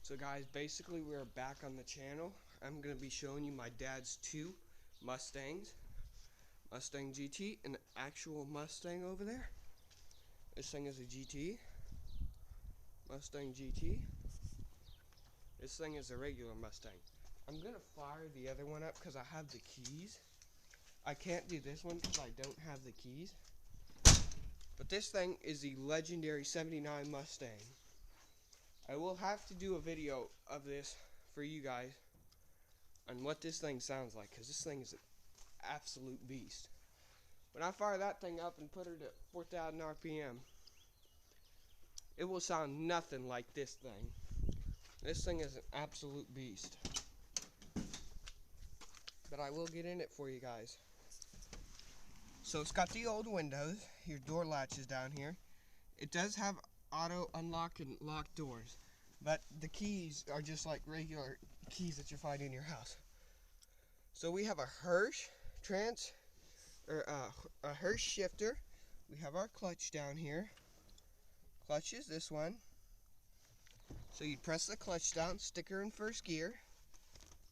So guys, basically we're back on the channel. I'm going to be showing you my dad's two Mustangs. Mustang GT and the actual Mustang over there. This thing is a GT. Mustang GT. This thing is a regular Mustang. I'm going to fire the other one up because I have the keys. I can't do this one because I don't have the keys. But this thing is the legendary 79 Mustang. I will have to do a video of this for you guys on what this thing sounds like, because this thing is an absolute beast. When I fire that thing up and put it at 4,000 RPM, it will sound nothing like this thing. This thing is an absolute beast. But I will get in it for you guys. So it's got the old windows, your door latches down here. It does have auto unlock and lock doors, but the keys are just like regular keys that you find in your house. So we have a Hirsch a Hirsch shifter. We have our clutch down here. Clutch is this one. So you press the clutch down, stick her in first gear.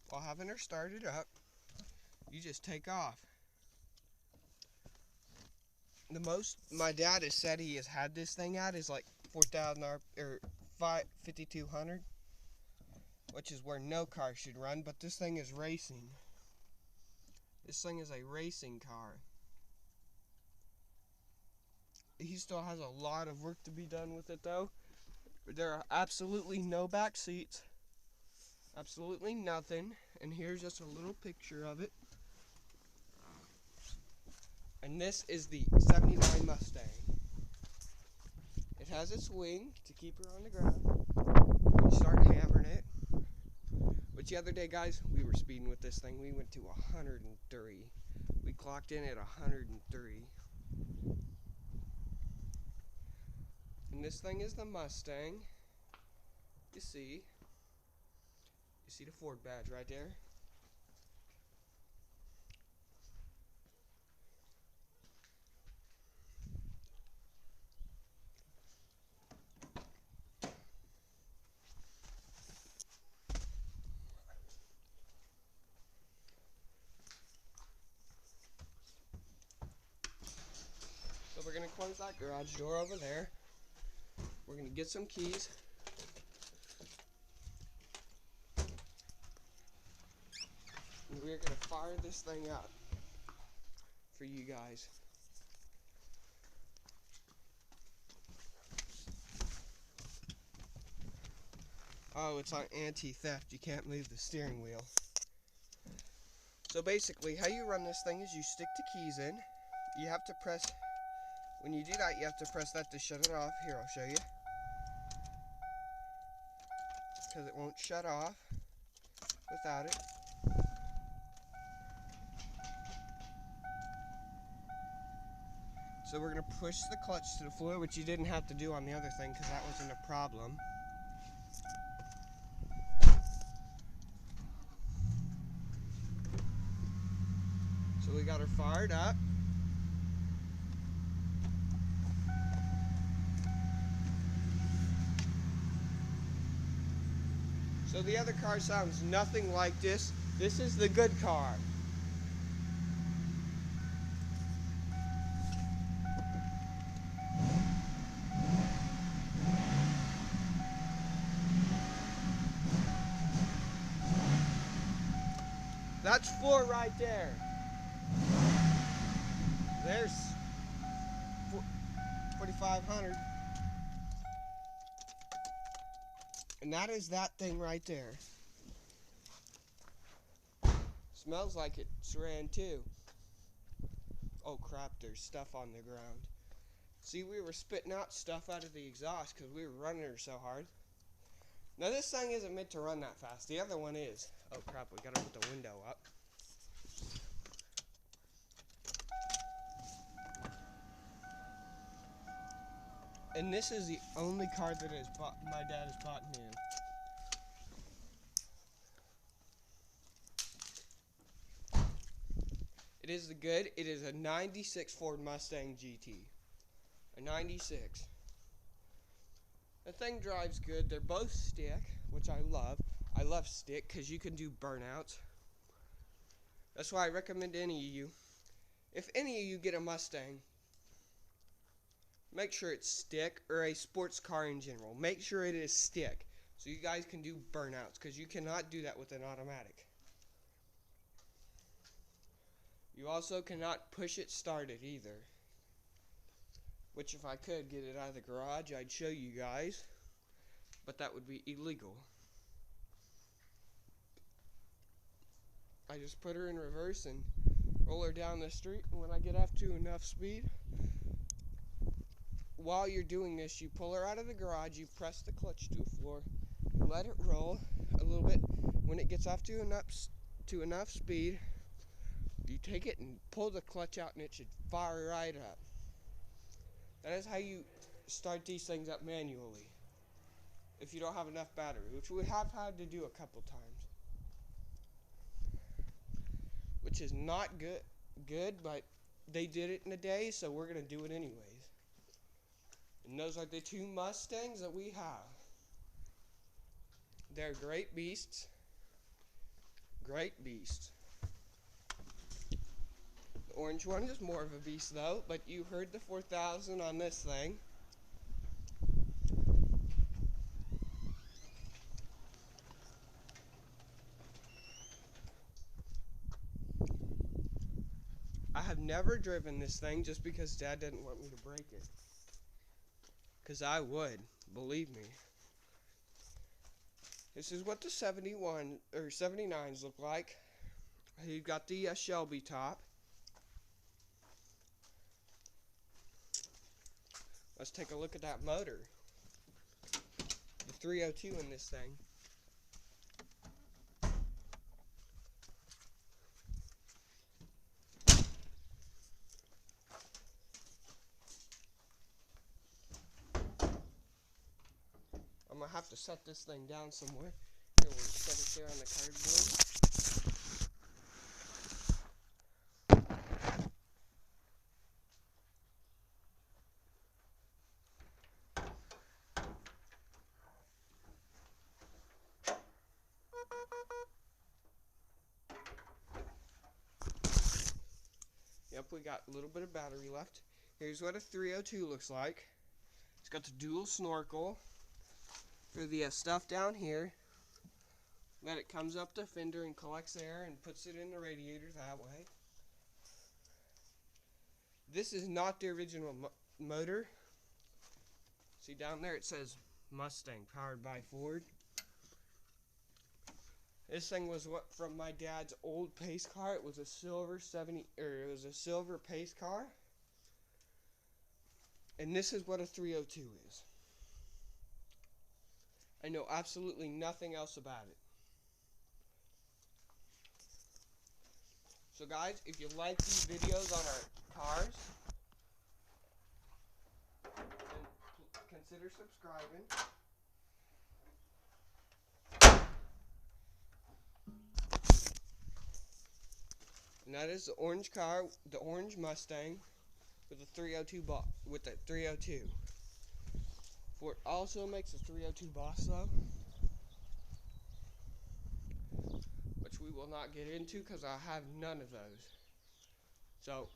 While having her started up, you just take off. The most my dad has said he has had this thing at is like 4,000 or 5,200, which is where no car should run. But this thing is racing. This thing is a racing car. He still has a lot of work to be done with it though. There are absolutely no back seats. Absolutely nothing. And here's just a little picture of it. And this is the 79 Mustang. It has its wing to keep her on the ground when you start hammering it. But the other day, guys, we were speeding with this thing. We went to 103. We clocked in at 103. And this thing is the Mustang. You see the Ford badge right there? So we're going to close that garage door over there. We're going to get some keys. And we're going to fire this thing up for you guys. Oh, it's on anti-theft. You can't move the steering wheel. So basically, how you run this thing is you stick the keys in. You have to press, when you do that, you have to press that to shut it off. Here, I'll show you. Because it won't shut off without it. So we're going to push the clutch to the floor, which you didn't have to do on the other thing because that wasn't a problem. So we got her fired up. So the other car sounds nothing like this. This is the good car. That's 4 right there. There's 4,500. And that is that thing right there. Smells like it's ran too. Oh crap, there's stuff on the ground. See, we were spitting out stuff out of the exhaust because we were running her so hard. Now this thing isn't meant to run that fast. The other one is. Oh crap, we gotta put the window up. And this is the only car that my dad has bought new. It is the good. It is a 96 Ford Mustang GT. A 96. The thing drives good. They're both stick. which I love. I love stick because you can do burnouts. That's why I recommend any of you, if any of you get a Mustang, make sure it's stick, or a sports car in general. Make sure it is stick so you guys can do burnouts, because you cannot do that with an automatic. You also cannot push it started either, which if I could get it out of the garage, I'd show you guys, but that would be illegal. I just put her in reverse and roll her down the street, and when I get up to enough speed, while you're doing this, you pull her out of the garage, you press the clutch to the floor, let it roll a little bit. When it gets up to enough speed, you take it and pull the clutch out, and it should fire right up. That is how you start these things up manually, if you don't have enough battery, which we have had to do a couple times, which is not good, but they did it in a day, so we're going to do it anyways. And those are the two Mustangs that we have. They're great beasts. Great beasts. The orange one is more of a beast though, but you heard the 4,000 on this thing. I have never driven this thing just because Dad didn't want me to break it. Because I would, believe me. This is what the 71 or 79s look like. You've got the Shelby top. Let's take a look at that motor. The 302 in this thing. I'm going to have to set this thing down somewhere. Here, we'll set it there on the cardboard. Yep, we got a little bit of battery left. Here's what a 302 looks like. It's got the dual snorkel for the stuff down here. Then it comes up the fender and collects air and puts it in the radiator that way. This is not the original motor. See down there it says Mustang powered by Ford. This thing was from my dad's old pace car. It was a silver silver pace car. And this is what a 302 is. I know absolutely nothing else about it. So guys, if you like these videos on our cars, then consider subscribing. And that is the orange car, the orange Mustang with the 302 Ford also makes a 302 Boss though, which we will not get into because I have none of those. So,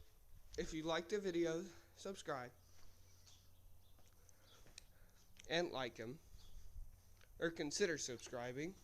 if you like the videos, subscribe and like them, or consider subscribing.